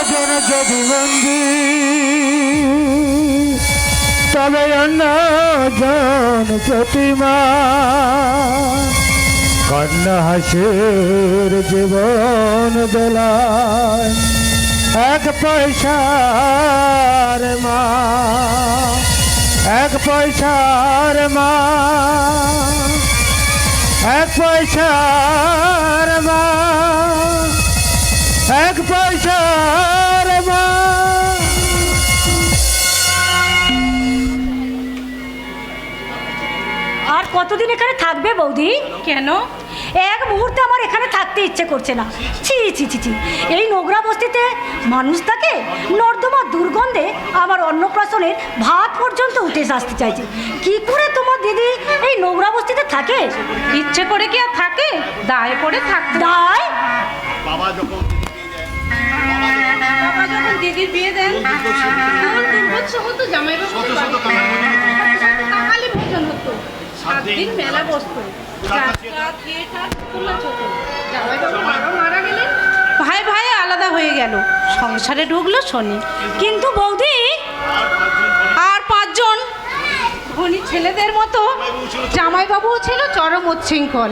ভজন যদি মন্দির তবে অন্য জন প্রতিমা কন্যা হাসির জীবন বেলায় এক পয়সার মা এক পয়সার মা এক পয়সার মা এক পয়সার মা। আর কতদিন এখানে থাকবে বৌদি? কেন? এক মুহূর্তে আমার এখানে থাকতে ইচ্ছে করছে না। ছি ছি ছি ছি, এই নোংরা বস্তিতে মানুষ থাকে, নর্দমা দুর্গন্ধে আমার অন্নপ্রাশনের ভাত পর্যন্ত উঠে আসতে চাইছে। কি করে তোমার দিদি এই নোংরা বস্তিতে থাকে? ইচ্ছে করে কি আর থাকে? দায় করে থাকতে। দায়? বাবা যখন দিদির বিয়ে দেন দুর্গোৎসব হতো, জামাইবাবু কাকালি ভোজন হতো, 7 দিন মেলা বসতো, জামাইবাবু মারা গেলেন, ভাই ভাই আলাদা হয়ে গেল, সংসারে ঢুকলো শনি। কিন্তু বৌদি আর 5 জন ধনী ছেলেদের মতো জামাইবাবুও ছিল চরম উচ্ছৃঙ্খল।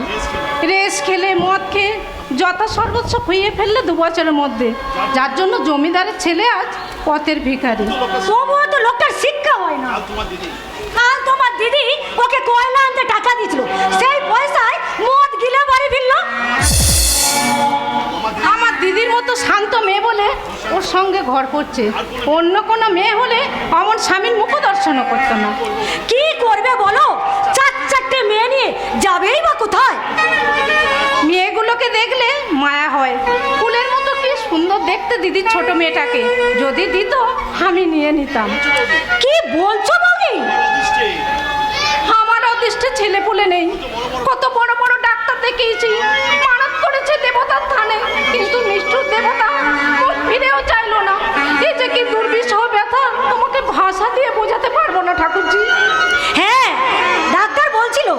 রেস খেলে মদ খেয়ে যথা সর্বোচ্চ খুইয়ে ফেললে 2 বছরের মধ্যে, যার জন্য জমিদারের ছেলে আজ পথের ভিখারি। তবুও তো লোকটার শিক্ষা হয় না। কাল তোমার দিদি ওকে কয়লা আনতে টাকা দিয়েছিল, সেই পয়সায় মদ গিলে বাড়ি ফিরল। আমার দিদির মতো শান্ত মেয়ে বলে ওর সঙ্গে ঘর করছে, অন্য কোনো মেয়ে হলে অমন স্বামীর মুখ দর্শনও করতো না। কি করবে বলো? 4 মেয়ে নিয়ে যাবেই বা কোথায়? মেয়েগুলোকে দেখলে মায়া হয়, ফুলের মতো কি সুন্দর দেখতে দিদির ছোট মেয়েটাকে, যদি দিত আমি নিয়ে নিতাম। কি বলছো বৌদি? আমার অদৃষ্টে ছেলে পুলে নেই, কত বড় বড় ডাক্তার দেখিয়েছি, মানত করেছে দেবতার থানে, কিন্তু নিষ্ঠুর দেবতা মুখ ফিরেও চাইলো না। এই যে কি দুর্বিষহ ব্যথা, তোমাকে ভাষা দিয়ে বোঝাতে পারবো না ঠাকুরজি। হ্যাঁ, ডাক্তার বলছিল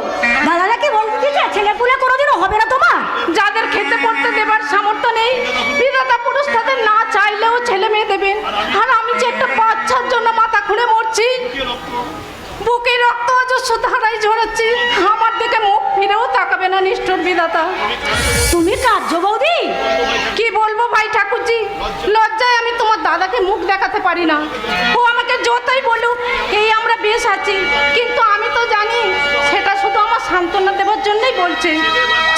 দাদা নাকি বলতে দিচ্ছে ছেলে পুলে কোনোদিনও হবে না তোমার। যাদের খেতে পড়তে দেবার সামর্থ্য নেই, বিধাতা পুরুষ তাদের না চাইলেও ছেলে মেয়ে দেবেন। আর আমি যে একটা বাচ্চার জন্য মাথা খুঁড়ে মরছি, বুকে রক্ত অজস্র ধারায় ঝরাচ্ছি, আমার দিকে মুখ ফিরেও তাকাবে না নিষ্ঠুর বিধাতা। তুমি কাঁদছো বৌদি? কি বলবো ভাই ঠাকুরজি, লজ্জায় আমি তোমার দাদাকে মুখ দেখাতে পারি না। ও আমাকে যতই বলুক এই আমরা বেশ আছি, কিন্তু আমি তো জানি সেটা শুধু আমার সান্ত্বনা দেওয়ার জন্যই বলছে।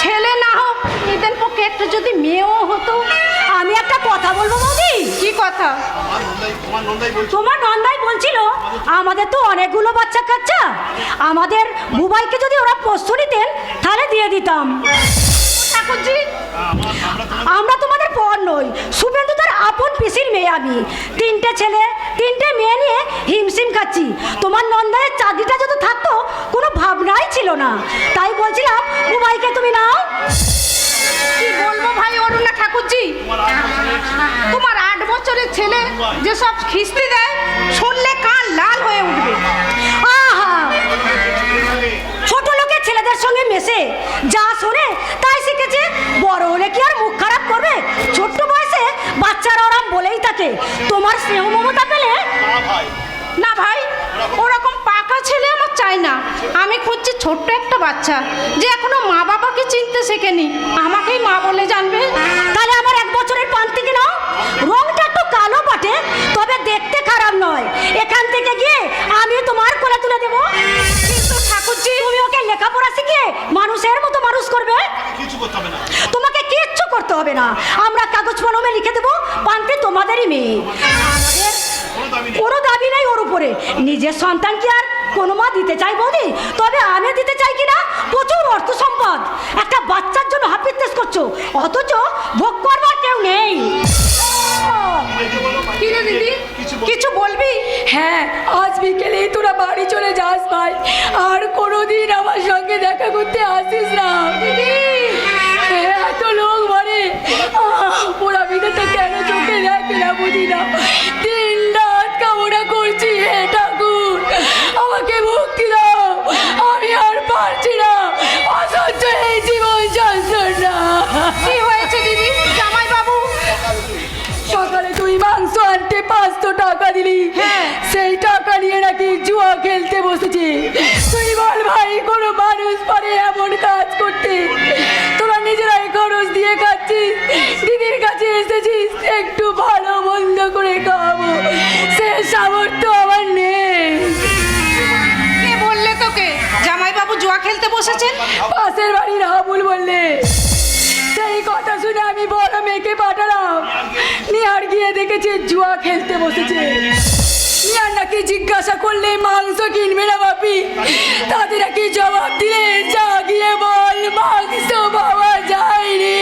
ছেলে না হোক, এদের পক্ষে একটু যদি মেয়েও হতো। আমি একটা কথা বলবো বৌদি। কি কথা? তোমার নন্দাই বলছিল আমাদের তো অনেকগুলো বাচ্চা কাচ্চা, আমাদের বুবাইকে যদি ওরা প্রশ্ন নিতেন তাহলে দিয়ে দিতাম। ঠাকুরজি, আমরা তোমাদের পর নই, শুভেন্দু তার আপন পিসির মেয়ে আমি। 3টে ছেলে 3টে মেয়ে নিয়ে হিমশিম খাচ্ছি। তোমার নন্দায়ের চাকরিটা যদি থাকতো কোনো ভাবনাই ছিল না, তাই বলছিলাম বুবাইকে তুমি নাও। কি বলবো ভাই অরুণা ঠাকুরজি, তোমার 8 বছরের ছেলে যেসব খিস্তি দেয় শুনলে কান লাল হয়ে উঠবে। আহা, ছোট লোকের ছেলেদের সঙ্গে মেশে যা শোনে তাই শিখেছে, বড় হলে কি আর মুখ খারাপ করবে? ছোট্ট বয়সে বাচ্চারা ওরম বলেই থাকে। তোমার স্নেহ মমতা পেলে না ভাই, ওরকম পাকা ছেলে আমার চাই না। আমি খুঁজছি ছোট্ট একটা বাচ্চা যে এখনো মা বাবাকে চিনতে শেখেনি, আমাকেই মা বলে জানবে। তাহলে আমার 1 বছরের পান্তিকে নাও। রংটা একটু কালো বটে, তবে দেখতে খারাপ নয়। এখান থেকে গিয়ে আমি তোমার কোলে তুলে দেবো। কিন্তু ঠাকুরজি, তুমি ওকে লেখাপড়া শিখিয়ে মানুষের মতো মানুষ করবে। তোমাকে কিচ্ছু করতে হবে না, আমরা কাগজ কলমে লিখে দেবো পান্তি তোমাদেরই মেয়ে। আমাদের কোনো দাবি নেই ওর উপরে। নিজের সন্তান কি আর কোনো মা দিতে চাই বৌদি? তবে আমি দিতে চাই কিনা, প্রচুর অর্থ সম্পদ, একটা বাচ্চার জন্য হাপিত্তেস করছো, অথচ ভোগ করবার কেউ নেই। কি রে দিদি, কিছু বলবি? হ্যাঁ, আজ বিকেলেই তোরা বাড়ি চলে যাস ভাই, আর কোনোদিন আমার সঙ্গে দেখা করতে আসিস না। দিদি, এত লোক মরে, ওরা বিধাতা কেন চোখে দেখে না বুঝি না। 3 রাত কামনা করছি, হে ঠাকুর আমাকে মুক্তি দাও, আমি আর পারছি না, অসহ্য এই জীবন যন্ত্রণা। কি হয়েছে দিদি? জামাইবাবু সকালে তুই মাংস আনতে 500 টাকা দিলি, সেই টাকা নিয়ে নাকি জুয়া খেলতে বসেছি। তুই বল ভাই, কোনো মানুষ পারে এমন কাজ করতে? তোরা নিজেরাই খরচ দিয়ে খাচ্ছিস, দিদির কাছে এসেছিস একটু ভালো মন্দ করে খাওয়াবো, সে সামর্থ্য আমার নেই। কে বললে তোকে জামাইবাবু জুয়া খেলতে বসেছেন? পাশের বাড়ির হাবুল বললে। সেই কথা শুনে আমি বড় মেয়েকে পাঠালাম, নিহার গিয়ে দেখেছে জুয়া খেলতে বসেছে। নিহার নাকি জিজ্ঞাসা করলে মাংস কিনবে না বাপি, তাদের নাকি জবাব দিলে যা গিয়ে বল মাংস পাওয়া যায়নি।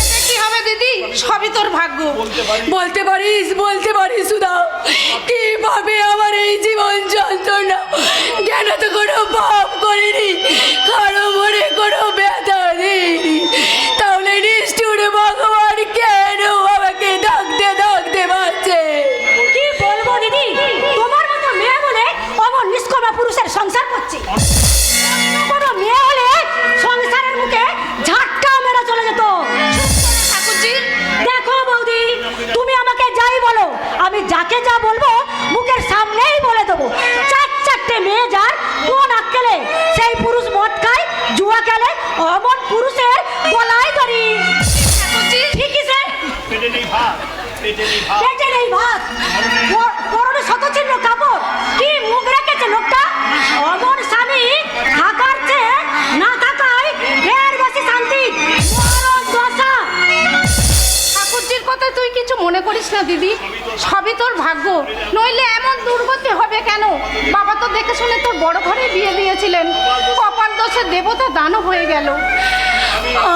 এতে কি হবে দিদি, সবই তোর ভাগ্য। বলতে পারিস সুধা, কিভাবে আমার এই জীবন যন্ত্রণা, কেন তো কোনো পাপ করিনি, কারো মনে কোনো ব্যথা দিইনি, তাহলে নিষ্ঠুর ভগবান কেন আমাকে ডাকতে পারছে? কি বলবো দিদি, তোমার মতো মেয়ে বলে অমন নিষ্কর্মা পুরুষের সংসার করছে। কোনো মেয়ে হলে সংসারের মুখে ঝাটকা মেরে চলে যেত। ঠাকুরজি, দেখো বৌদি, তুমি আমাকে যাই বলো, আমি যাকে যা বলবো মুখের সামনেই বলে দেবো। চারটে মেয়ে যার কোন আক্কেলে সেই পুরুষ মদ খায়, জুয়া খেলে, অমন পুরুষের গলায় ধরি। ঠিকই সে পেটে নেই ভাত, পরনে শতচিহ্ন কাপড়, কি মুখ রেখেছে লোকটা। অমন স্বামী থাকার চেয়ে না থাকাই ঢের বেশি শান্তি। মরণ দশা। ঠাকুরজির কথা তুই কিছু মনে করিস না দিদি, সবই তোর ভাগ্য, নইলে এমন দুর্গতি হবে কেন? বাবা তো দেখে শুনে তোর বড় ঘরে বিয়ে দিয়েছিলেন, কপাল দোষে দেবতা দানও হয়ে গেল।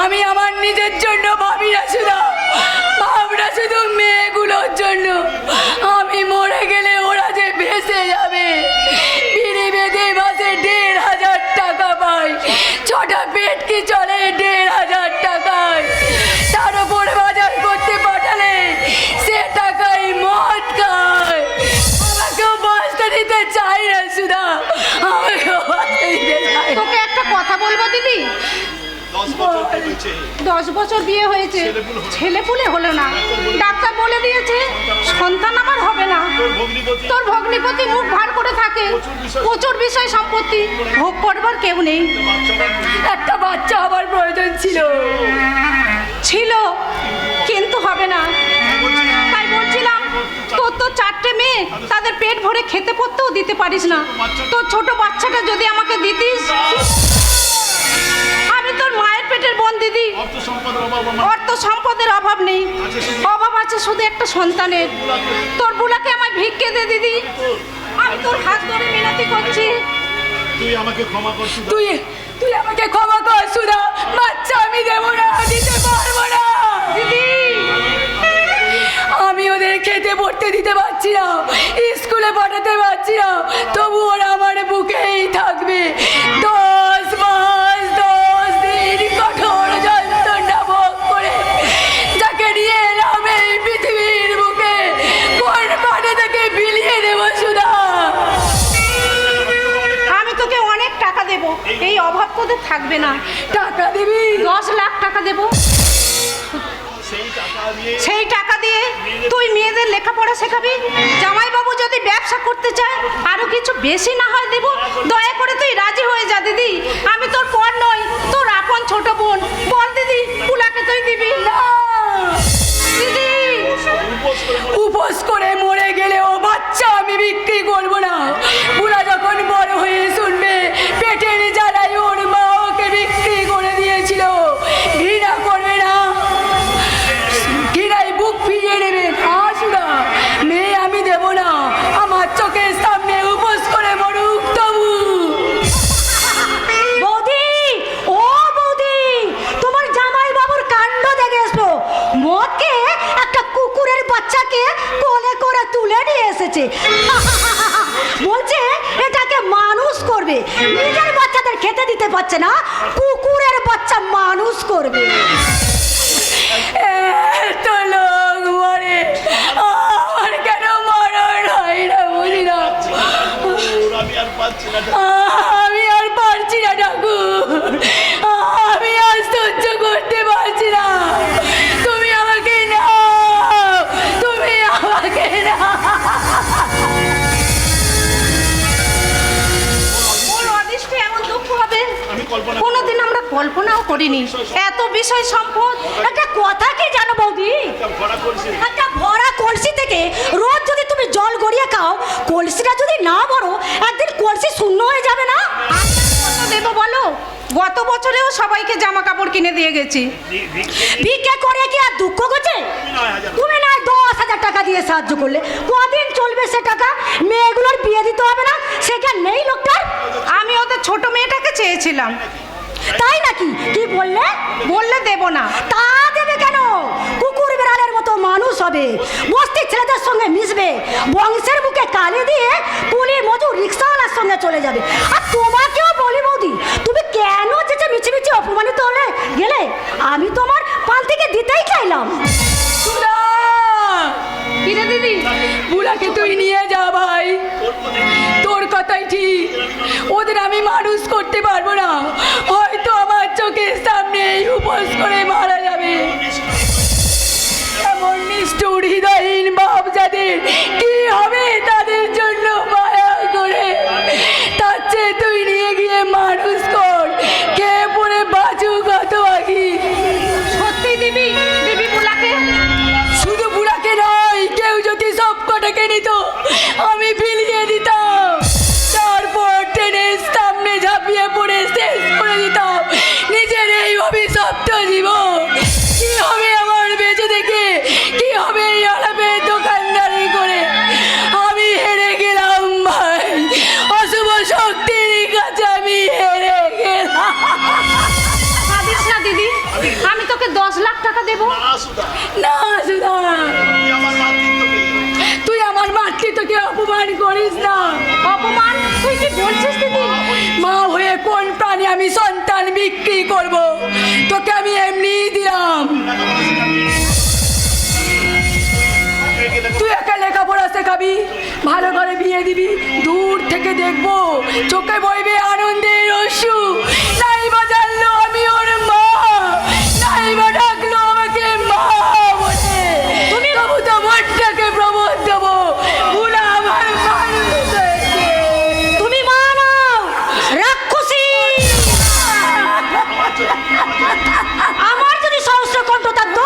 আমি আমার নিজের জন্য ভাবি না সুধা, ভাবনা শুধু মেয়েগুলোর জন্য। আমি মরে গেলে ওরা যে ভেসে যাবে। বিড়ি বেঁধে মাসে 1,500 টাকা পাই, 6টা পেট কি চলে 1,500 টাকায়। তার উপর বাজার করতে পাঠালে সে টাকায় মদ খায়। আমাকেও বাঁচতে দিতে চাই না সুধা, আমাকেও বাঁচতে দিতে চাই না। তোকে একটা কথা বলবো দিদি, 10 বছর বিয়ে হয়েছে, ছেলেপুলে হলো না, ডাক্তার বলে দিয়েছে সন্তান আমার হবে না। তোর ভগ্নিপতি মুখ ভার করে থাকে, প্রচুর বিষয় সম্পত্তি, ভোগ করবার কেউ নেই। একটা বাচ্চা হবার প্রয়োজন ছিল, কিন্তু হবে না। তাই বলছিলাম, তোর তো 4টে মেয়ে, তাদের পেট ভরে খেতে পড়তেও দিতে পারিস না। তোর ছোট বাচ্চাটা যদি আমাকে দিতিস। আমি তোর মায়ের পেটের বোন দিদি, অর্থ সম্পদের অভাব নেই, অভাব আছে শুধু একটা সন্তানের। তোর বুলাকে আমায় ভিক্ষে দে দিদি, আমি তোর হাত ধরে মিনতি করছি। তুই আমাকে ক্ষমা কর সুধা। তুই আমাকে ক্ষমা কর সুধা, বাচ্চা আমি দেবো না, দিতে পারবো না দিদি, আমি ওদের খেতে পড়তে দিতে পারছি না, স্কুলে পাঠাতে পারছি না, তবু ওরা আমার বুকেই থাকবে। 10 মাস 10 দিন কঠোর যন্ত্রণা ভোগ করে যাকে নিয়ে এলাম এই পৃথিবীর বুকে, কোন পানে তাকে বিলিয়ে দেবো সুধা? আমি তোকে অনেক টাকা দেব, এই অভাব তোদের থাকবে না। টাকা দিবি? 10 লাখ টাকা দেব। সেই টাকা দিয়ে তুই মেয়েদের লেখাপড়া শেখাবি। জামাইবাবু যদি ব্যবসা করতে চায় আরো কিছু বেশি না হয় দেব, দয়া করে তুই রাজি হয়ে যা দিদি। আমি তোর পর নই, তোর আপন ছোট বোন। বল দিদি, পুলাকে তুই দিবি না? দিদি, উপোস করে মরে গেলে ও বাচ্চা আমি বিক্রি করবো না। পুরা যখন বড় হয়ে শুনবে পেটের জ্বালায় ওর মা ওকে বিক্রি করে দিয়েছিল, ঘৃণা করবে না? ঘৃণায় বুক ফিরিয়ে নেবে না? মেয়ে আমি দেব না, আমার চোখের সামনে উপোস করে মরুক তবু। বৌদি, ও বৌদি, তোমার জামাই বাবুর কাণ্ড দেখে এসো। মদকে একটা কুকুরের বাচ্চাকে কোলে করে তুলে নিয়ে এসেছে। বলছে এটাকে মানুষ করবে, নিজের বাচ্চাদের খেতে দিতে পারছে না, কুকুরের বাচ্চা মানুষ করবে। এত লোক মরে, আমার কেন মরণ হয় না বুঝি না। আমি আর পারছি না ঠাকুর, আমি আর সহ্য করতে পারছি না। তুমি আমাকে নাও, তুমি করিনি। এত বিষয় সম্পদ, একটা কথা কি জানো বৌদি, ভরা কলসি একটা ভরা কলসি থেকে রোজ যদি তুমি জল গড়িয়ে খাও, কলসিটা যদি না ভরো একদিন কলসি শূন্য হয়ে যাবে না? আমি আর কত দেবো বলো? গত বছরেও সবাইকে জামা কাপড় কিনে দিয়ে গেছি। ভিক্ষে করে কি আর দুঃখ করছে? তুমি না 10,000 টাকা দিয়ে সাহায্য করলে, কদিন চলবে সে টাকা? মেয়েগুলোর বিয়ে দিতে হবে না, সেখানে নেই লোকটার। আমি ওদের ছোট মেয়েটাকে চেয়েছিলাম। তাই নাকি? কি বললে? বললে দেব না। তা দেবে কেন? কুকুর বিড়ালের মতো মানুষ হবে, বস্তির ছেলেদের সঙ্গে মিশবে, বংশের বুকে কালি দিয়ে কুলি মজুর রিক্সাওয়ালার সঙ্গে চলে যাবে। আর তোমাকেও বলি বৌদি, তুমি কেন যেচে মিছিমিছি অপমানিত হলে গেলে? আমি তোমার পান থেকে দিতেই চাইলাম। সুধা, কিরে দিদি? বুড়াকে তুই নিয়ে যা ভাই, তোর কথাই ঠিক। ওদের আমি মানুষ করতে পারবো না, হয়তো আমার চোখের সামনে উপোস করে মারা যাবে। এমন নিষ্ঠুর হৃদয়হীন বাপ যাদের, কি হবে তাদের জন্য মায়া করে? তার চেয়ে তুই নিয়ে গিয়ে মানুষ কর, কে পরে বাঁচু কত আগে। সত্যি দিবি? দিবি বুলাকে? শুধু বুড়াকে নয়, কেউ যদি সব কটাকে নিত আমি বিলিয়ে দিতাম, তারপর ট্রেনের সামনে ঝাঁপিয়ে পড়ে শেষ করে দিতাম নিজের এই অভিশপ্ত জীবন। কি হবে আমার বেঁচে থেকে? কি হবে এই আলাপে দোকানদারি করে? আমি হেরে গেলাম ভাই, অশুভ শক্তির কাছে আমি হেরে গেলাম। ভাবিস না দিদি, আমি তোকে 10 লাখ টাকা দেবো। না সুধা, না সুধা, তুই আমার মাতৃত্বকে তুই আমার মাতৃত্বকে অপমান করিস না। অপমান? তুই কি বলছিস দিদি? মা হয়ে কোন প্রাণী আমি সন্তান বিক্রি করব? তোকে আমি এমনি দিলাম। তুই একা লেখাপড়া শেখাবি, ভালো করে বিয়ে দিবি, দূর থেকে দেখবো চোখে বইবে আনন্দের অশ্রু। নাই বা জানলো আমি ওর মা, নাই বা ডাকলো আমাকে মা বলে, তুমি তবু তো ভোটটাকে প্রবোধ দেবো। ভুলা আমার মানুষ হয়েছে। তুমি মা নাও, রাক্ষসী। আমার যদি সহস্র কণ্ঠ থাকতো,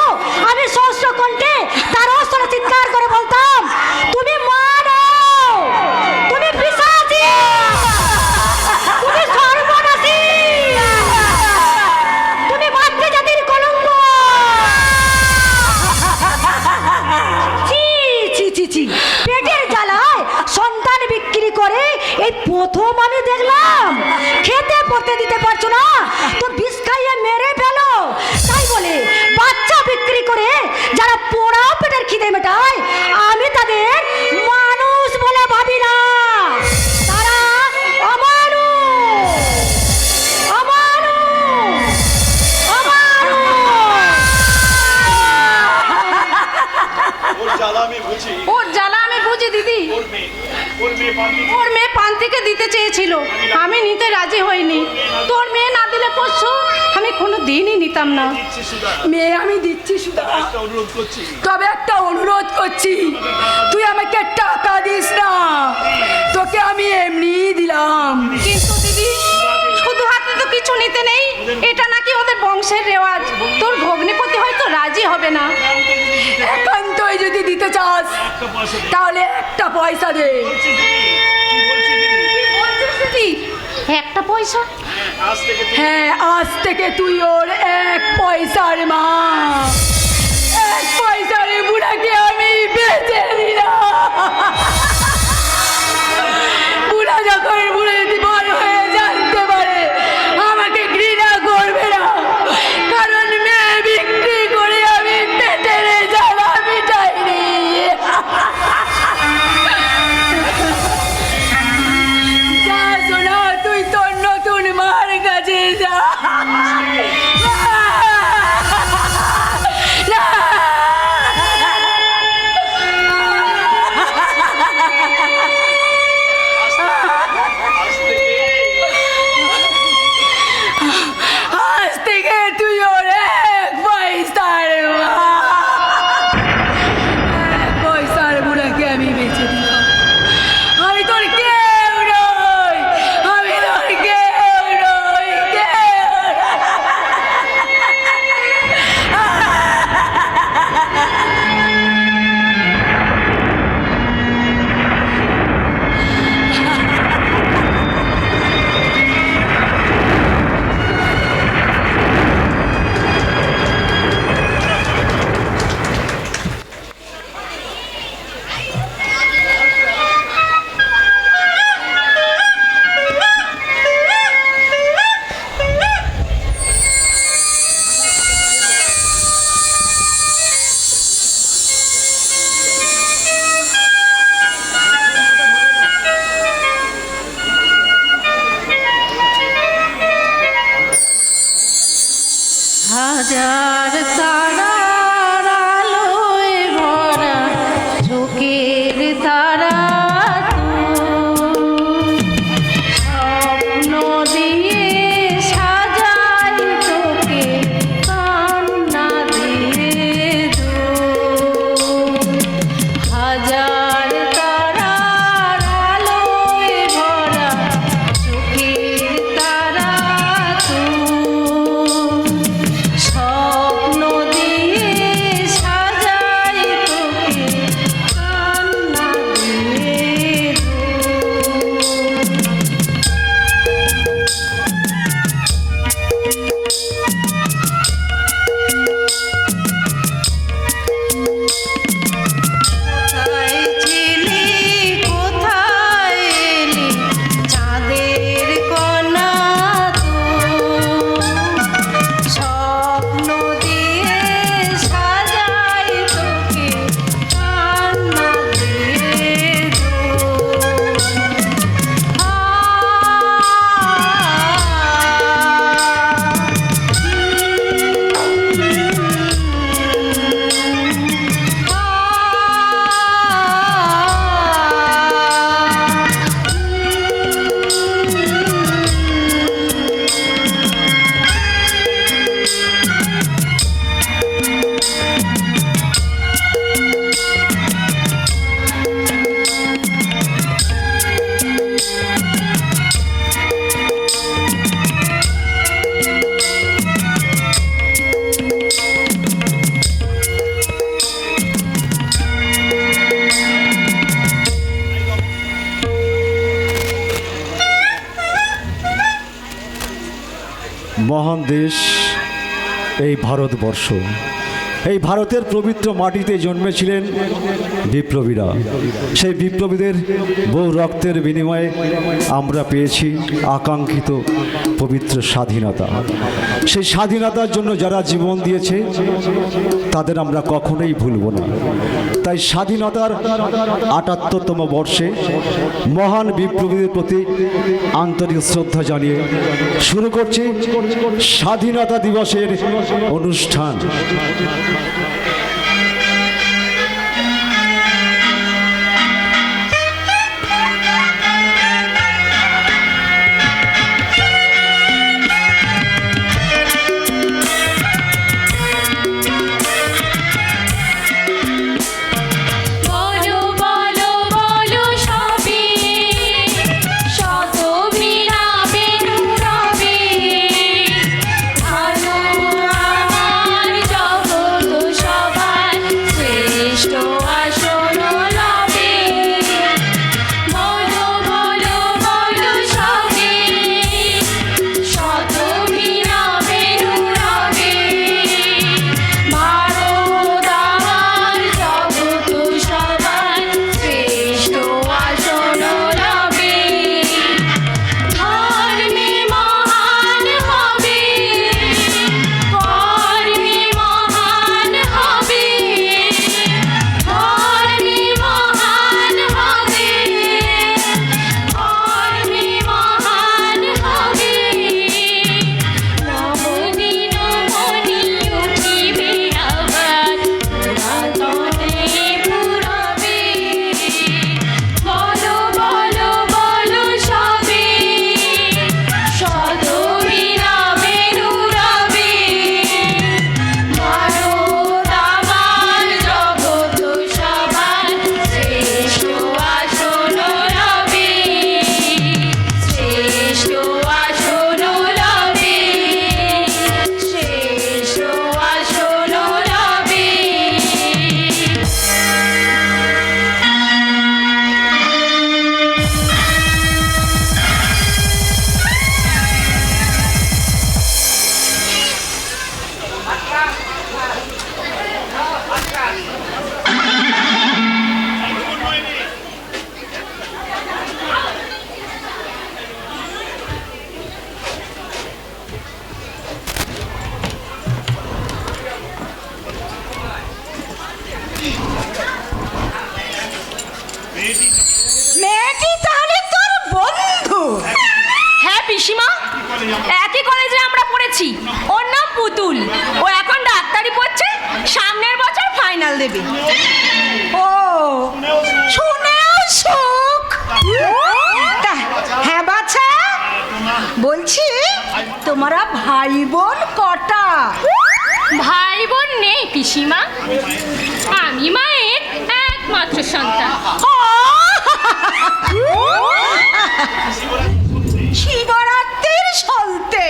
আমি সহস্র কণ্ঠে তার অস্ত্র চিৎকার করে বলতাম, তুমি মা নাও, তুমি পিশাচী, তুমি সর্বনাশী, তুমি মাতৃজাতির কলঙ্ক। ছি ছি ছি ছি, পেটের জ্বালায় সন্তান বিক্রি করে এই প্রথম আমি দেখলাম। খেতে পড়তে দিতে পারছো না তো বিষ খাইয়ে মেরে ফেলো। তাই বলে বাচ্চা বিক্রি করে যারা পোড়াও পেটের খিদে মেটায়, আমি তাদের মানুষ বলে ভাবি না। তারা অমানুষ, অমানুষ, ওর জ্বালা আমি বুঝি। ওর জ্বালা আমি বুঝি দিদি। ওর মেয়ে পান্তিকে দিতে চেয়েছিল, আমি নিতে রাজি হইনি। তোর মেয়ে না দিলে পরশু আমি কোনো দিনই নিতাম না। মেয়ে আমি দিচ্ছি সুধা, অনুরোধ করছি, তবে একটা অনুরোধ করছি, তুই আমাকে টাকা দিস না, তোকে আমি এমনি দিলাম। কিন্তু দিদি, শুধু হাতে তো কিছু নিতে নেই, এটা নাকি ওদের বংশের রেওয়াজ। তোর ভগ্নিপতি হয়তো রাজি হবে না। একান্তই যদি দিতে চাস একটা পয়সা দে। তাহলে একটা পয়সা দে। বলছি দিদি, কি বলছি দিদি? বলছিস দিদি, একটা পয়সা? আজ থেকে তুই হ্যাঁ, আজ থেকে তুই ওর 1 পয়সার মা। 1 পয়সার বুড়াকে আমি বেঁচে দিলাম। বুড়া যখন বুড়ে বড় হয়ে জানতে পারে আমাকে ঘৃণা করবে না, কারণ মেয়ে বিক্রি করে আমি পেটের জ্বালা মিটাইনি। যা সোনা, তুই তোর নতুন মার কাছে যা। হাজার তারার আলোয় ভরা চোখের তারা স্বপ্ন দিয়ে সাজাই তোকে কান্না দিয়ে হাজার তারার আলোয় ভরা চোখের তারা স্বপ্ন দিয়ে সাজাই তোকে কান্না দিয়ে কোথায় ছিলি কোথায় এলি চাঁদের কণা স্বপ্ন দিয়ে সাজাই তোকে কান্না দিয়ে মহান দেশ এই ভারতবর্ষ। এই ভারতের পবিত্র মাটিতে জন্মেছিলেন বিপ্লবীরা। সেই বিপ্লবীদের বহু রক্তের বিনিময়ে আমরা পেয়েছি আকাঙ্ক্ষিত পবিত্র স্বাধীনতা। সেই স্বাধীনতার জন্য যারা জীবন দিয়েছে তাদের আমরা কখনোই ভুলব না। তাই স্বাধীনতার ৭৮তম বর্ষে মহান বিপ্লবীদের প্রতি আন্তরিক শ্রদ্ধা জানিয়ে শুরু করছি স্বাধীনতা দিবসের অনুষ্ঠান। আমার জগৎ দেবে। ও শুনেও সুখ। হ্যাঁ বাছা, বলছি তোমরা ভাই বোন কটা? ভাই বোন নেই পিসিমা, আমি মায়ের একমাত্র সন্তান। শিবরাত্রির সলতে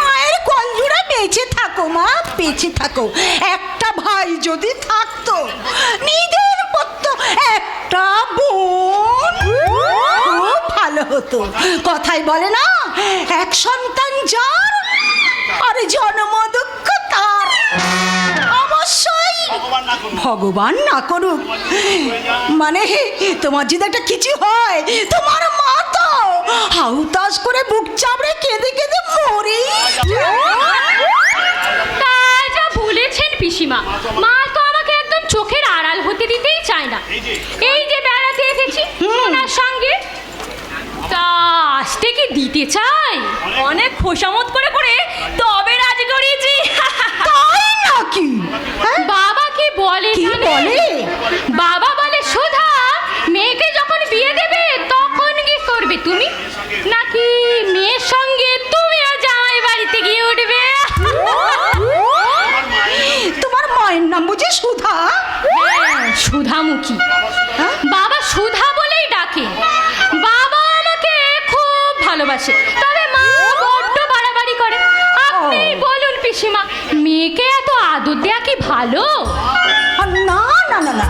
মায়ের কোল জুড়ে বেঁচে থাকো মা, বেঁচে থাকো। একটা ভাই যদি থাকতো, নিজের পত্র একটা বোন, খুব ভালো হতো। কথাই বলে না, এক সন্তান যার আর জন্ম দুঃখ তার। অবশ্যই ভগবান না করুক, মানে তোমার যদি একটা কিছু হয়, তোমার মা তো হাউতাস করে বুক চাপড়ে কেঁদে কেঁদে মরে। তা যা বলেছেন পিসিমা, মা তো আমাকে একদম চোখের আড়াল হতে দিতেই চায় না। এই যে বেড়াতে এসেছি ওনার সঙ্গে, তা আসতে কি দিতে চাই? অনেক খোসামত করে করে তবে রাজি করিয়েছি। তাই নাকি? হ্যাঁ? বাবা কি বলে কি জানেন? বলে? বাবা বলে সুধা, মেয়েকে যখন বিয়ে দেবে তখন কি করবে তুমি, নাকি মেয়ের সঙ্গে তুমিও জামাই বাড়িতে গিয়ে উঠবে? তোমার মায়ের নাম বুঝি সুধা? হ্যাঁ, সুধামুখী। হ্যাঁ? বাবা সুধা বলেই ডাকে। বাবা আমাকে খুব ভালোবাসে, তবে মা বড্ড বাড়াবাড়ি করে। আপনি বলুন পিসিমা, মেয়েকে এত আদর দেয়া কি ভালো? না না না না,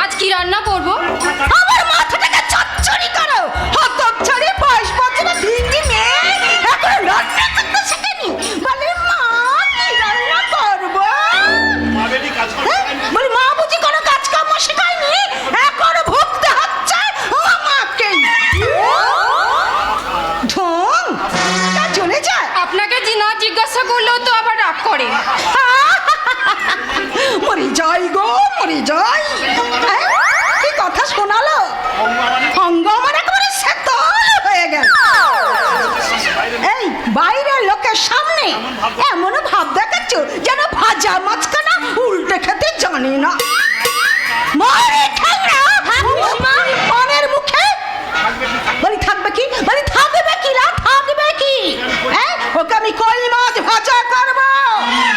আজ কি রান্না করবো? আমার মাথাটাকে চচ্চড়ি করো। হতচ্ছাড়ি 22 বছরের ভিঙ্গি মেয়ে এখন রান্না করতে শেখেনি, বলে মা কি রান্না করবো? বলে মা বুঝি কোনো কাজ কাম শেখায়নি, এখন ভুগতে হচ্ছে আমাকেই। ঢং তা চলে যায়। আপনাকে জিনা জিজ্ঞাসা করলেও তো আবার রাগ করে। মরে যাই গো, মরে যাই। কি কথা শোনালো, অঙ্গ আমার একেবারে সেতল হয়ে গেল। এই বাইরের লোকের সামনে এমন ভাব দেখাচ্ছ যেন ভাজা মাছখানা উল্টে খেতে জানি না। মরে ঠ্যাংরা, মনের মুখে বলি থাকবে কি, বলি থাকবে কি না, থাকবে কি? ওকে আমি কই মাছ ভাজা করবো,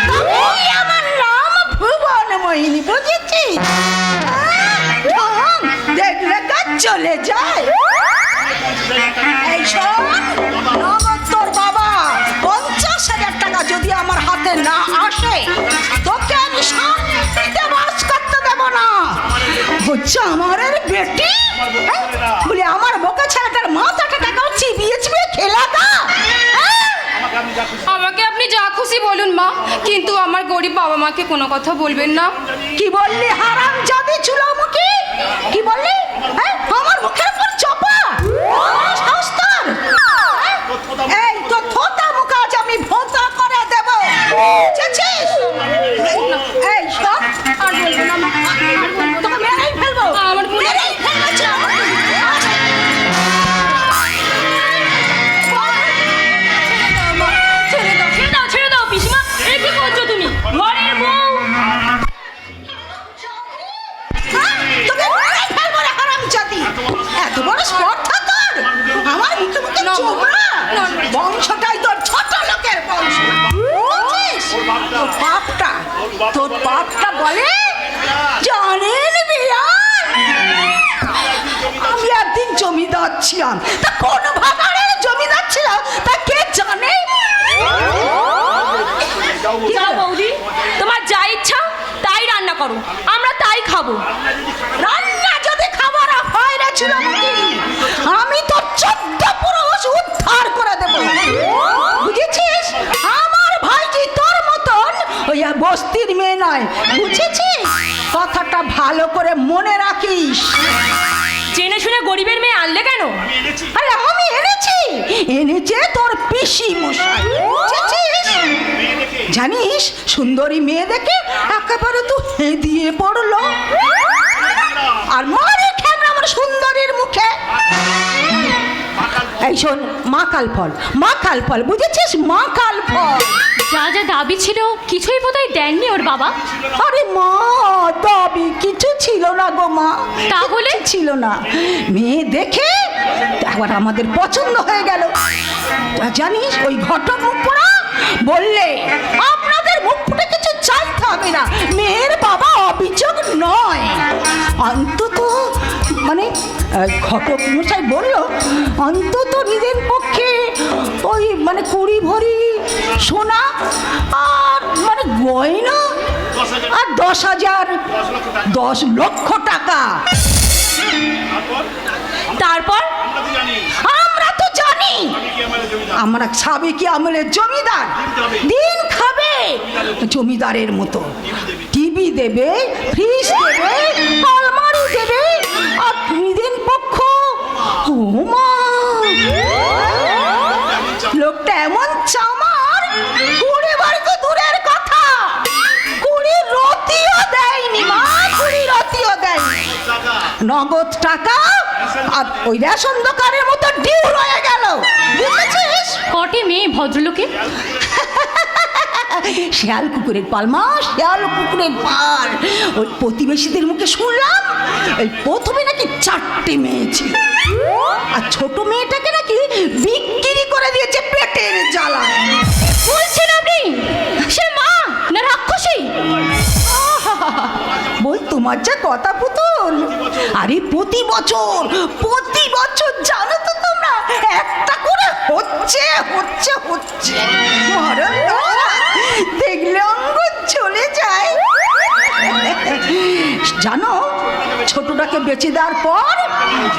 তবেই আমার নাম ভুবন মোহিনী, বুঝেছি? দেখলে কাজ চলে যায়। এই শোন, নগদ তোর বাবা 50,000 টাকা যদি আমার হাতে না আসে, তোকে আমি শান্তিতে বাস করতে দেব না। হচ্ছে আমারের বেটি, বলে আমার বোকা ছেলেটার মাথাটা টাকাও চিবিয়ে চিবিয়ে খেলা দা। আমাকে আপনি যা খুশি বলুন মা, কিন্তু আমার গরিব বাবা মাকে কোনো কথা বলবেন না। কি বললি হারাম জাদি চুলামুখী? কি বললি? আমার মুখের উপর চপা শাস্তার। এই তো থোতা মুখ আজ আমি ভোতা করে দেব, বুঝেছিস? এই সব আর বলবো না মা, আর বলবো না। তোকে মেরেই ফেলবো, আমার ভুল হয়ে মেরেই ফেলবো চুলামুখী। ছেড়ে দাও, ছেড়ে দাও পিসিমা, এ কি করছো তুমি? ঘরের বউ। তোকে মেরেই ফেলবো রে হারাম জাদি। এত বড় স্পর্ধা তোর আমার মুখে মুখে চোবড়া। বংশটাই তোর ছোট লোকের বংশ, বুঝছিস? তোর বাপটা বলে জানেন বিয়ান, আমি একদিন জমিদার ছিলাম। তা কোন ভাগাড়ের জমিদার ছিলাম তা কে জানে? যাও বৌদি, তোমার যা ইচ্ছা তাই রান্না করো, আমরা তাই খাবো। রান্না যদি খাবার হয় রে চুলামুখী, আমি তো 14 পুরুষ উদ্ধার করে দেব, বুঝেছিস? আমার ভাইজি তোর মতন ওই বস্তির মেয়ে নয়, বুঝেছিস? কথাটা ভালো করে মনে রাখিস। জেনে শুনে গরিবের মেয়ে আনলে কেন? আরে আমি এনেছে তোর পিসি মশাই, বুঝেছিস? জানিস সুন্দরী মেয়ে দেখে একেবারে তো হেদিয়ে পড়লো, আর মরে ঠ্যাংরা আমার সুন্দরীর মুখে। এই শোন, মা কাল ফল, বুঝেছিস? মা কাল ফল। যা যা দাবি ছিল কিছুই বোধহয় দেননি ওর বাবা। আরে মা, দাবি কিছু ছিল না গো মা, তাহলে? কিচ্ছু ছিল না। মেয়ে দেখে একবার আমাদের পছন্দ হয়ে গেল। জানিস ওই ঘটক মুখ পোড়া বললে আপনাদের মুখ ফুটে কিছু চাইতে হবে না, মেয়ের বাবা অভিযোগ নয়। অন্তত মানে ঘটক মশাই বলল অন্তত নিজের পক্ষে ওই মানে 20 ভরি সোনা আর মানে গয়না আর 10,000 10 লক্ষ টাকা। তারপর আমরা তো জানি আমরা সাবেকি আমলের জমিদার, দিন খাবে জমিদারের মতো। টিভি দেবে, ফ্রিজ দেবে, আলমারি দেবে, আর নিজের পক্ষ ও মা, লোকটা এমন চামার, 20 বাড়ি তো দূরের কথা, 20 রতিও দেয়নি মা, 20 রতিও দেয়নি। নগদ টাকা আর ওই রেশন দোকানের মতো ডিউ রয়ে গেল, বুঝেছিস? কটে মেয়ে ভদ্রলোকে? শিয়াল কুকুরের পাল মা, শিয়াল কুকুরের পাল। ওই প্রতিবেশীদের মুখে শুনলাম ওই প্রথমে নাকি 4টে মেয়ে ছিল, আর ছোট মেয়েটাকে নাকি বিক্রি করে দিয়েছে পেটের জ্বালায়। বলছেন আপনি সে মা না রাক্ষসী? বল তোমার যা কথা পুতুল। আরে প্রতি বছর জানো তো তোমরা একটা করে হচ্ছে মরণ দশা, দেখলে অঙ্গ চলে যায়। জানো ছোটটাকে বেঁচে দেওয়ার পর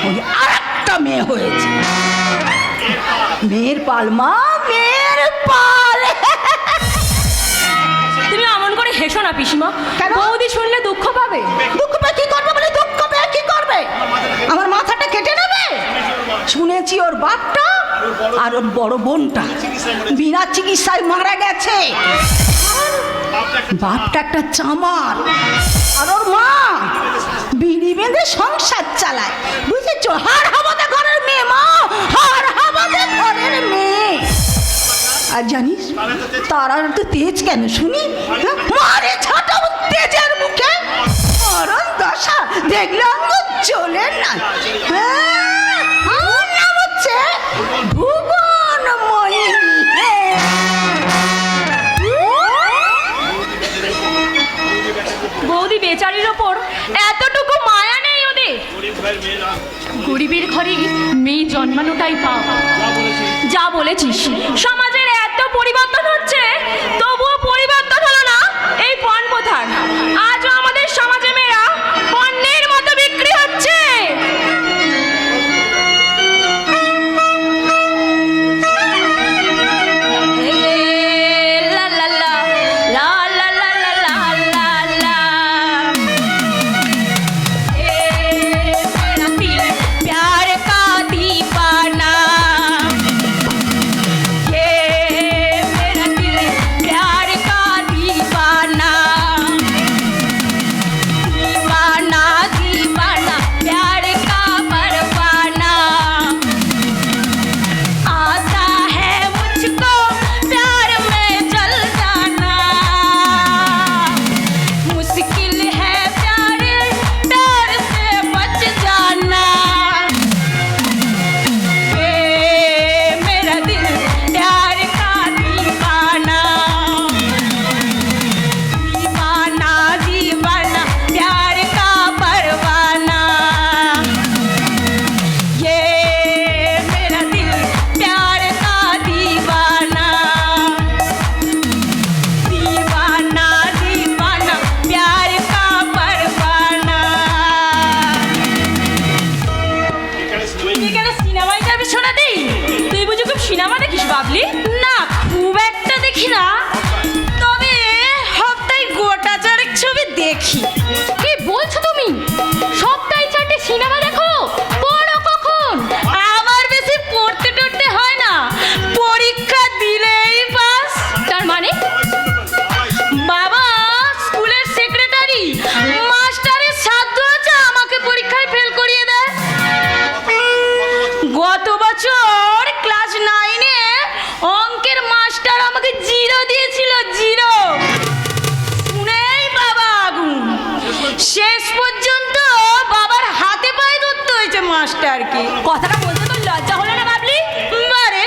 ওই আরেকটা মেয়ে হয়েছে। মেয়ের পাল মা, মেয়ের পাল। তুমি অমন করে হেসো না পিসিমা, কেন? বৌদি শুনলে দুঃখ পাবে। দুঃখ পেয়ে কি করবে? বলে দুঃখ পেয়ে কি করবে? আমার মাথাটা কেটে নেবে। শুনেছি ওর বাপটা আর ওর বড় বোনটা বিনা চিকিৎসায় মারা গেছে। বাপটা একটা চামার, আর ওর মা বিড়ি বেঁধে সংসার চালায়, বুঝেছো? হার হাবাদে ঘরের মেয়ে মা, হার হাবাদে ঘরের মেয়ে। আর জানিস তারা তো তেজ কেন শুনি? হ্যাঁ? মারে ছাটা তেজের মুখে মরণ দশা, দেখলে অঙ্গ চলে না। হ্যাঁ, আমার নাম হচ্ছে ভুবনময়ী। বৌদি বেচারির ওপর এতটুকু মায়া নেই ওদের। গরিবের ঘরে মেয়ে জন্মানোটাই পাপ। যা বলেছিস, সমাজের এত পরিবর্তন হচ্ছে তবুও পরিবর্তন হলো না এই পণ প্রথার। আজও আমাদের সমাজে মেয়েরা পণ্যের মতো বিক্রি হচ্ছে। লা লা লা, লা লা লা লা লা লা লা। मेरा दिल प्यार का दीवाना, ये मेरा दिल प्यार का दीवाना। মাস্টার কি কথাটা বলতে তোর লজ্জা হলো না বাবলি? মারে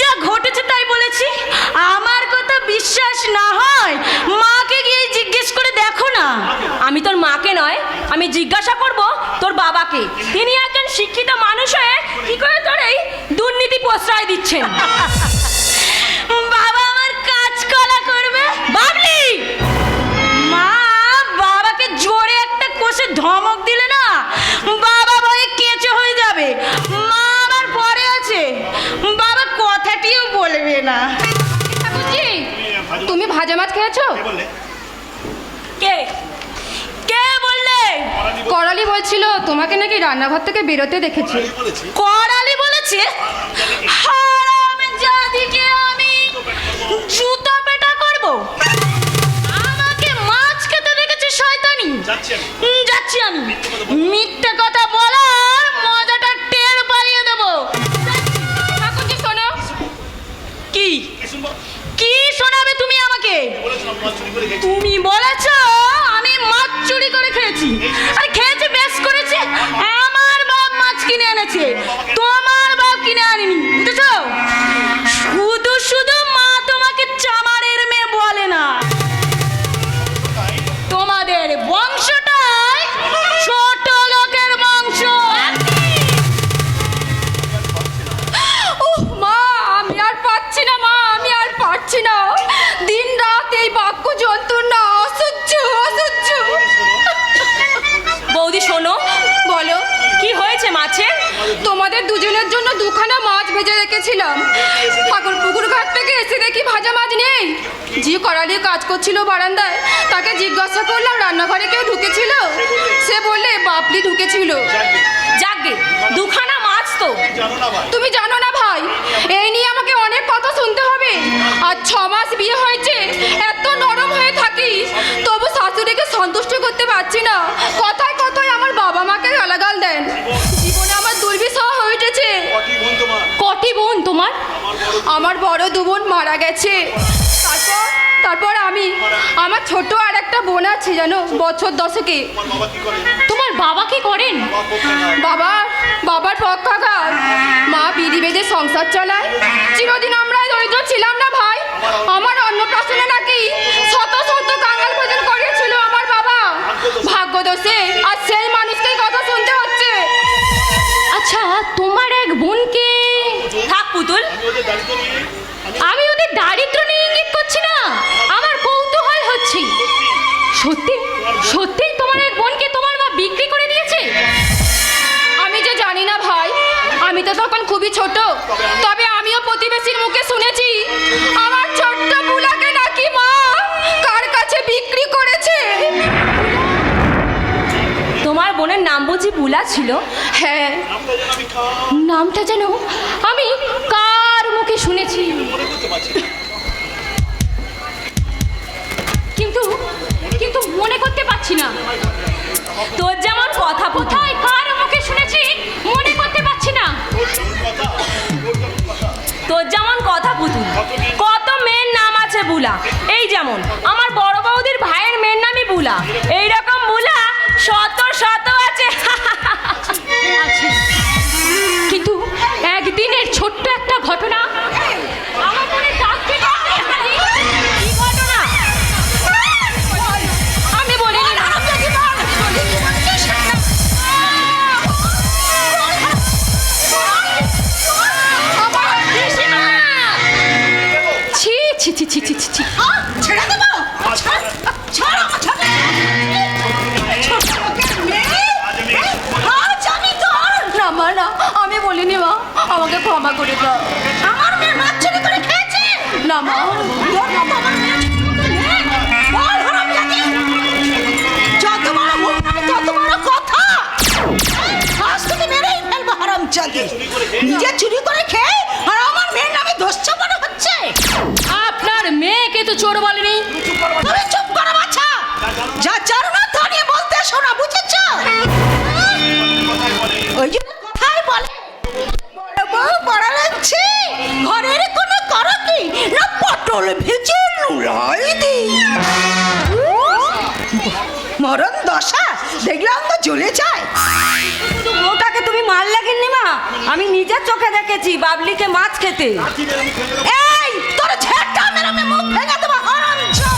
যা ঘটেছে তাই বলেছি। আমার কথা বিশ্বাস না হয় মাকে গিয়ে জিজ্ঞেস করে দেখো না। আমি তোর মাকে নয়, আমি জিজ্ঞাসা করব তোর বাবাকে। তিনি একজন শিক্ষিত মানুষ হয়ে কি করে তোর এই দুর্নীতি প্রশ্রয় দিচ্ছেন? বাবা আমার কাজ কলা করবে বাবলি, মা বাবাকে জোরে একটা কষে ধমক দিলে না বাবা ভয়ে কেঁচো হয়ে যাবে। মা আমার পরে আছে, বাবা কথাটিও বলবে না। ঠাকুরজি, তুমি ভাজা মাছ খেয়েছো? কে কে বললে? করালি বলছিল তোমাকে নাকি রান্নাঘর থেকে বেরোতে দেখেছি। করালি বলেছে? হারামজাদিকে আমি জুতো পেটা করব। আমাকে মাছ খেতে দেখেছে শয়তানি। যাচ্ছি আমি। মিথ্যে কথা বলার মজাটা টের পাইয়ে দেব। ঠাকুরজি শোনো। কি কি শোনাবে তুমি আমাকে? তুমি বলেছ আমি মাছ চুরি করে খেয়েছি। আরে খেয়েছি, বেশ করেছে। আমার বাপ মাছ কিনে এনেছে, তোমার বাপ কিনে আনেনি, বুঝেছো? শুধু শুধু মা তোমাকে চামারের মেয়ে বলে না। তোমাদের বংশটাই ছোট লোকের বংশ। উহ মা, আমি আর পাচ্ছি না মা, আমি আর পাচ্ছি না। দিন রাত এই বাক্য যন্ত্রণা, অসহ্য অসহ্য। বৌদি শোনো। বলো কি হয়েছে মাছের? তোমাদের দুজনের জন্য দুখানা মাছ ভেজে রেখেছিলাম। ঠাকুর পুকুর ঘাট থেকে এসে দেখি ভাজা মাছ নেই। যে করালি কাজ করছিল বারান্দায়, তাকে জিজ্ঞাসা করলাম রান্নাঘরে কেউ ঢুকেছিল। সে বললে বাপলি ঢুকেছিল। যাকগে, দুখানা মাছ তো। তুমি জানো না ভাই, এই নিয়ে আমাকে অনেক কথা শুনতে হবে। আর 6 মাস বিয়ে হয়েছে, এত নরম হয়ে থাকি, তবু শাশুড়িকে সন্তুষ্ট করতে পারছি না। কথায় কথায় আমার বাবা মাকে গালাগাল দেন। জীবনে আমার দুর্বিষহ হয়ে উঠেছে। কটি বোন তোমার? আমার বড় 2 বোন মারা গেছে। তারপর আমি, আমার ছোট আর একটা বোন আছে জানো, বছর 10-এ। তোমার বাবা কি করেন? বাবার পক্ষাঘাত। মা বিধি বেঁধে সংসার চালায়। চিরদিন আমরা দরিদ্র ছিলাম না ভাই। আমার অন্নপ্রাশনে নাকি শত শত কাঙাল ভোজন করিয়েছিল আমার বাবা। ভাগ্যদোষে আর সেই মানুষকেই কথা শুনতে হচ্ছে। আচ্ছা, তোমার এক বোনকে থাক পুতুল, আমি ওদের দারিদ্র নিয়ে ইঙ্গিত করছি না, আমার কৌতূহল হচ্ছে। সত্যি সত্যি তোমার এক বোনকে তোমার মা বিক্রি করে দিয়েছে? আমি যে জানি না ভাই, আমি তো তখন খুবই ছোট। তবে আমিও প্রতিবেশীর মুখে শুনেছি আমার ছোট্ট বুলাকে নাকি মা কার কাছে বিক্রি করেছে। তোমার বোনের নাম বুঝি বুলা ছিল? হ্যাঁ। নামটা যেন আমি কার মুখে শুনেছি, কিন্তু কিন্তু মনে করতে পারছি না। তোর যেমন কথা কোথায় কার মুখে শুনেছি মনে করতে পারছি না। তোর যেমন কথা পুতুল, কত মেয়ের নাম আছে বুলা। এই যেমন আমার বড় বৌদির ভাইয়ের মেয়ের নামই বুলা। এইরকম বুলা শত শত আছে। আছে। কিন্তু একদিনের ছোট্ট একটা ঘটনা আমার মনে দাগ কেটে গেছে। কি ঘটনা? আমি বলিনি। ছি ছি ছি ছি ছি ছি। ছেড়ে দেবো? ছাড় আমার ছাড়। আজ আমি তোর। না মা, না, আমি বলিনি মা, আমাকে ক্ষমা করে দাও। আমার মেয়ে মাছ চুরি করে খেয়েছে? না মা। তোর মতো আমার মেয়ে চুরি করে নেয়? বল হারামজাদি। যত বড় মুখ নয় তত বড় কথা। আজ তোকে মেরেই ফেলবো হারামজাদি। নিজে চুরি করে খেয়ে আর আমার মেয়ের নামে দোষ চাপানো হচ্ছে। আপনার মেয়েকে তো চোর বলেনি। তুমি চুপ করো বাছা। যা জানো না তা নিয়ে বলতে শোনা, বুঝেছ? ওই জন্য কথাই বলে বড় বউ পড়ালাচ্ছি ঘরের কোনো করো কি না পটল ভেজে নুলাই দি। মরণ দশা দেখলাম তো জ্বলে যায়। ওটাকে তুমি মা জানলে গিন্নিমা, আমি নিজের চোখে দেখেছি বাবলিকে মাছ খেতে। এই তোর ঝেড়টা মেরে আমি মুখ ভেঙে দেবো হারামজাদা।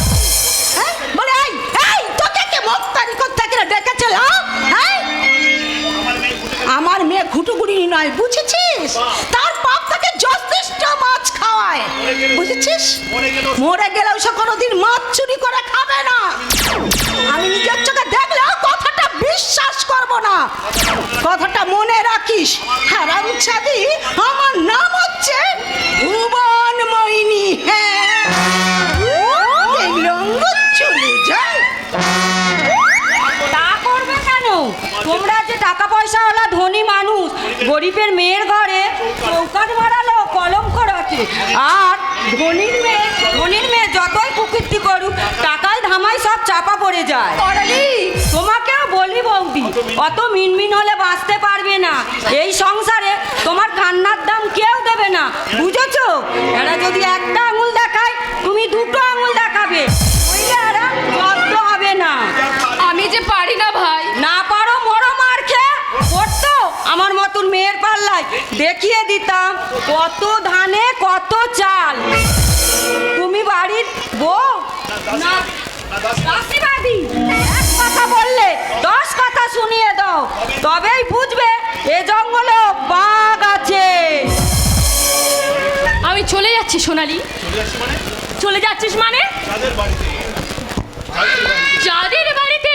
হ্যাঁ বলে এই এই তোকে কে মুক্তারি করতে গিয়ে ডেকেছিল? হ্যাঁ আমার মেয়ে ঘুটুগুড়ি নয়, বুঝেছিস? তার বাপ তাকে যথেষ্ট মাছ খাওয়ায়, বুঝেছিস? মরে গেলেও সে কোনোদিন মাছ চুরি করে খাবে না। আমি নিজের চোখে দেখলেও কথাটা বিশ্বাস করব না, কথাটা মনে রাখিস। হারামজাদি, আমার নাম হচ্ছে ভুবন মোহিনী। হ্যাঁ এই লঙ্গর চলে যায়। তা করবে কেন? তোমরা যে টাকা পয়সাওয়ালা ধনী মানুষ, গরিবের মেয়ের ঘরে চৌকাঠ মারালো কলঙ্ক রাখে। আর ধনীর মেয়ে যতই কুকীর্তি করুক, টাকায় ধামায় সব চাপা পড়ে যায়। তোমাকেও বলি বৌদি, অত মিনমিন হলে বাঁচতে পারবে না। এই সংসারে তোমার কান্নার দাম কেউ দেবে না, বুঝেছো? এরা যদি একটা আঙুল দেখায়, তুমি দুটো আঙুল দেখাবে, নইলে এরা জব্দ হবে না। আমি যে পারি না ভাই। না পারো মরো মার খেয়ে, করতো আমার মতন মেয়ের পাল্লায় দেখিয়ে দিতাম কত ধানে কত চাল। তুমি বাড়ির বউ না রাশিবাদী, এক কথা বললে 10 কথা শুনিয়ে দাও, তবেই বুঝবে এ জঙ্গলে বাঘ আছে। আমি চলে যাচ্ছি সোনালি। চলে যাচ্ছিস মানে? যাদের বাড়িতে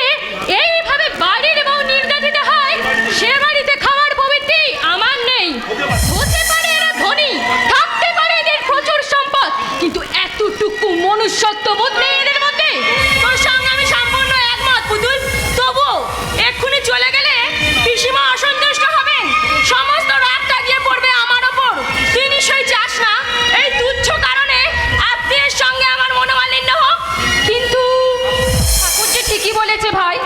এইভাবে বাড়ির বউ নির্যাতিত হয়, সে বাড়িতে খাওয়ার প্রবৃত্তি আমার নেই। হতে পারে এরা ধনী, থাকতে পারে এদের প্রচুর সম্পদ, কিন্তু এতটুকু মনুষ্যত্ব বোধ নেই এদের মধ্যে। তোর সঙ্গে আমি সম্পূর্ণ একমত পুতুল। তবুও এক্ষুনি চলে গেলে পিসিমা অসন্তুষ্ট হবেন, সমস্ত রাগটা গিয়ে পড়বে আমার ওপর। তুই নিশ্চয়ই চাস না এই তুচ্ছ কারণে আত্মীয়ের সঙ্গে আমার মনোমালিন্য হোক। কিন্তু ঠাকুরজি ঠিকই বলেছে ভাই,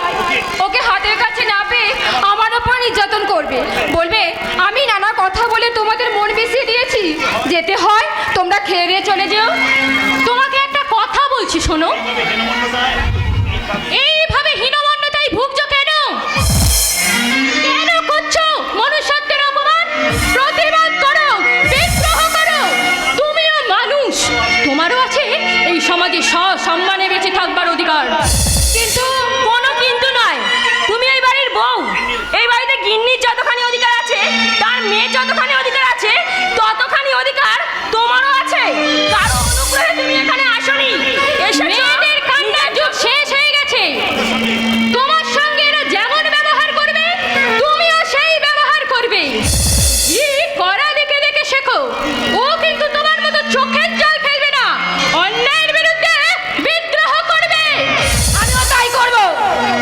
ওকে হাতের কাছে না পেয়ে আমার ওপর নির্যাতন করবে, বলবে আমি নানা কথা বলে তোমাদের মন মিশিয়ে দিয়েছি। যেতে হয় তোমরা খেয়ে দিয়ে চলে যেও। তোমাকে একটা কথা বলছি শোনো, এইভাবে হীনমন্যতায় ভুগছো কেন? কেন করছো মনুষ্যত্বের অপমান? প্রতিবাদ করো, বিদ্রোহ করো। তুমিও মানুষ, তোমারও আছে এই সমাজে সসম্মানে বেঁচে থাকবার অধিকার। কিন্তু কোনো কিন্তু নয়, তুমি এই বাড়ির বউ। এই বাড়িতে গিন্নির যতখানি অধিকার আছে, তার মেয়ে যতখানি অধিকার আছে, ততখানি অধিকার তোমারও আছে। কারো অনুগ্রহে তুমি এখানে আসনি, মেয়েদের কান্নার যুগ শেষ হয়ে গেছে। তোমার সঙ্গে এরা যেমন ব্যবহার করবে, তুমিও সেই ব্যবহার করবে। কি করা দেখে দেখে শেখো। ও কিন্তু তোমার মতো চোখের জল ফেলবে না, অন্যায়ের বিরুদ্ধে বিদ্রোহ করবে। আমিও তাই করব।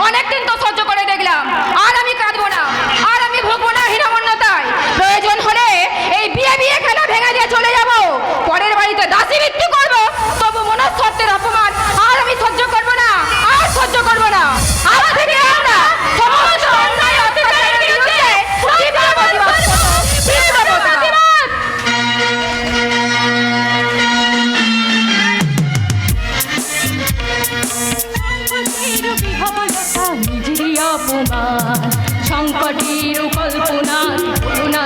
অনেকদিন তো সহ্য করে দেখলাম, আর আমি কাঁদবো না, আর আমি ভুগবো না হীনমন্যতায়। প্রয়োজন হলে এই বিয়ে খেলা ভেঙে দিয়ে চলে যাব, পরের বাড়িতে দাসী ভিত্তি করব, তবু মনস্তত্ত্বের অপমান আর আমি সহ্য করব না, আর সহ্য করব না। আজ থেকে আমরা সমস্ত অন্যায় অত্যাচারের বিরুদ্ধে তীব্র প্রতিবাদ করব, তীব্র প্রতিবাদ। নিজেরই অপমান, সংকটের কল্পনা করুণা